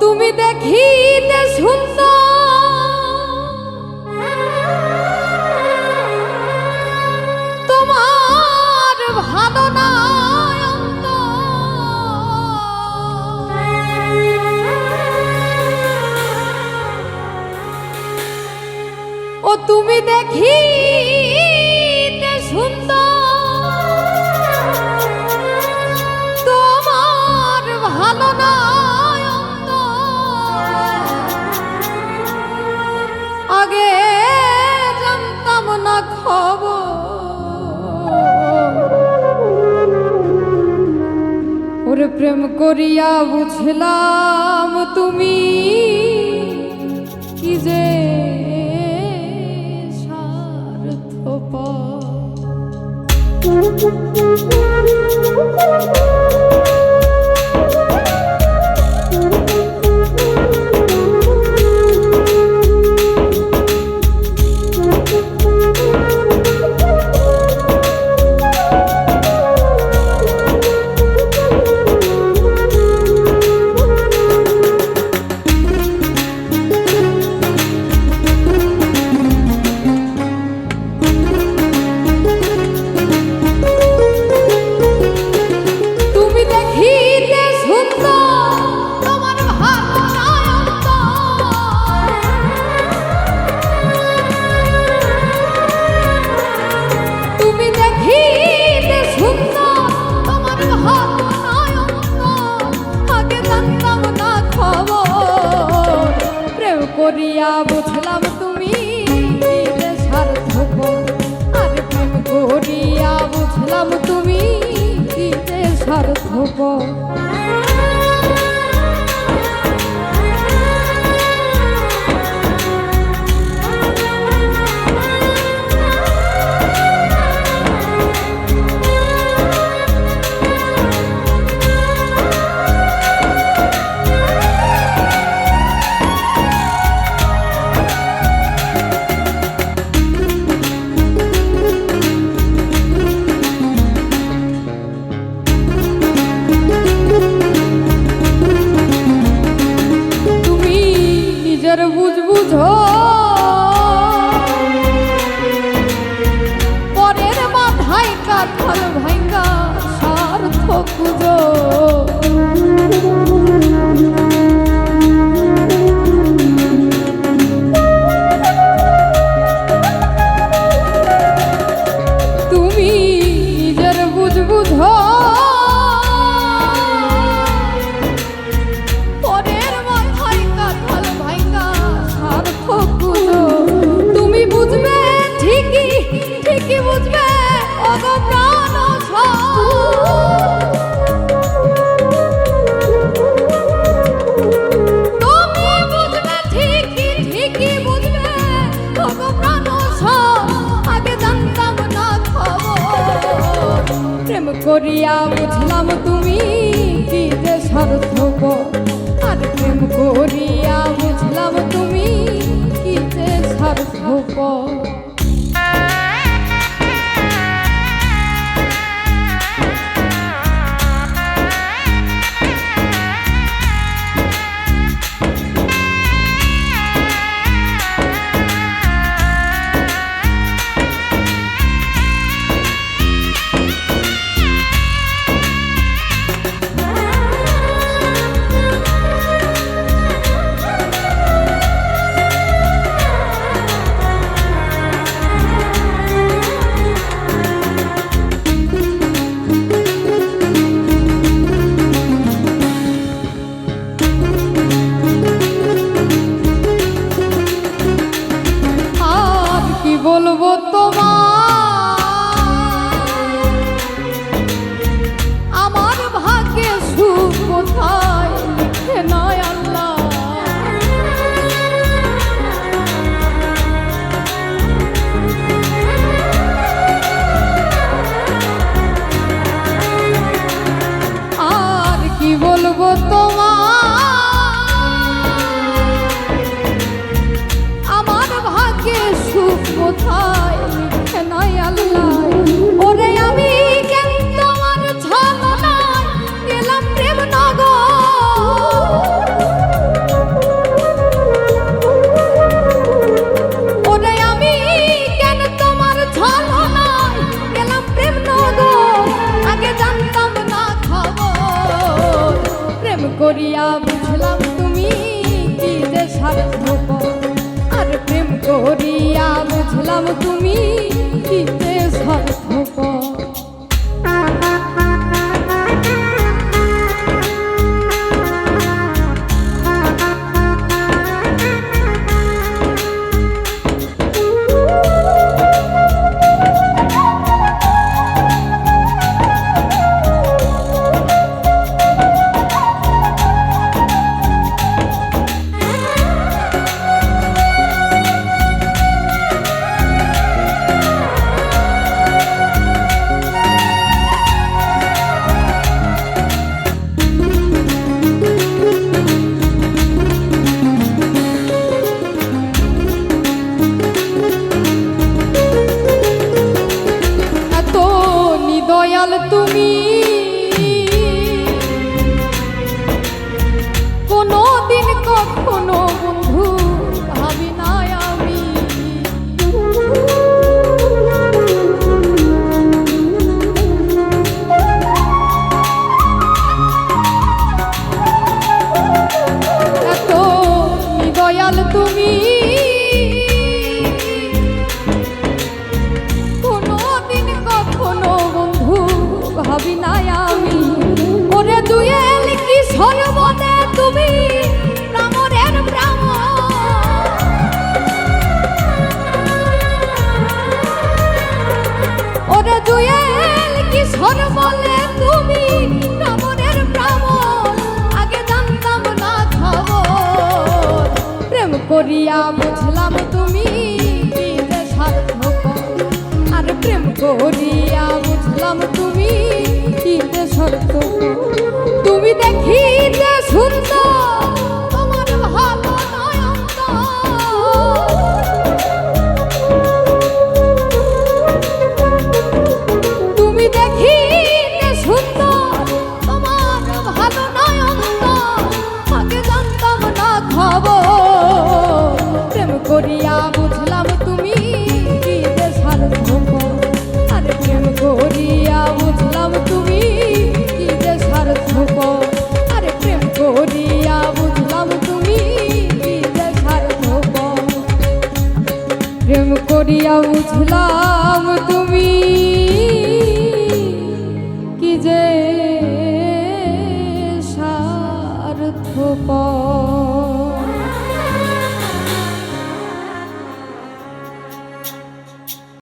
তুমি দেখিতে সুন্দর তোমার ভালো না ও তুমি দেখিতে সুন্দর তোমার ভালো না আগে জানতাম না খবর ওরে প্রেম করিয়া বুঝলাম তুমি কি যে করিয়া বুঝলাম তুমি স্বার্থপর আর প্রেম করিয়া বুঝলাম তুমি স্বার্থপর বুঝো পরের মাথায় কাঁঠাল ভাঙ্গা স্বার্থ খুঁজো তুমি নিজের বুঝো করিয়া বুঝলাম তুমি কি যে স্বার্থপর আর প্রেম করিয়া বুঝলাম তুমি কি যে স্বার্থপর করিয়া বুঝলাম তুমি কি যে স্বার্থপর, আর প্রেম করিয়া বুঝলাম তুমি কি যে স্বার্থপর। দয়াল তুমি কোনো দিন কখনো বন্ধু ভাবি নাই আমি, এত দয়াল তুমি ভাবি নাই আমি। ওরে দুয়েল কি সর্বদে তুমি প্রামরের প্রাম, ওরে দুয়েল কি সর্বলে তুমি প্রামরের প্রাম, আগে জানতাম না খবর, প্রেম করিয়া বুঝলাম তুমি কি যে স্বার্থপর, আর প্রেম করিয়া বুঝলাম তুমি কি যে স্বার্থপর। তুমি দেখিতে সুন্দর তোমার ভালো নয়ন, তুমি দেখিতে সুন্দর তোমার ভালো নয়ন, আগে জানতাম না খবর, প্রেম করিয়া বুঝলাম তুমি কি যে স্বার্থপর, আর প্রেম করিয়া বুঝলাম তুমি কি যে স্বার্থপর, আর প্রেম করিয়া বুঝলাম তুমি কি যে স্বার্থপর, প্রেম করিয়া বুঝলাম তুমি কি যে স্বার্থপর।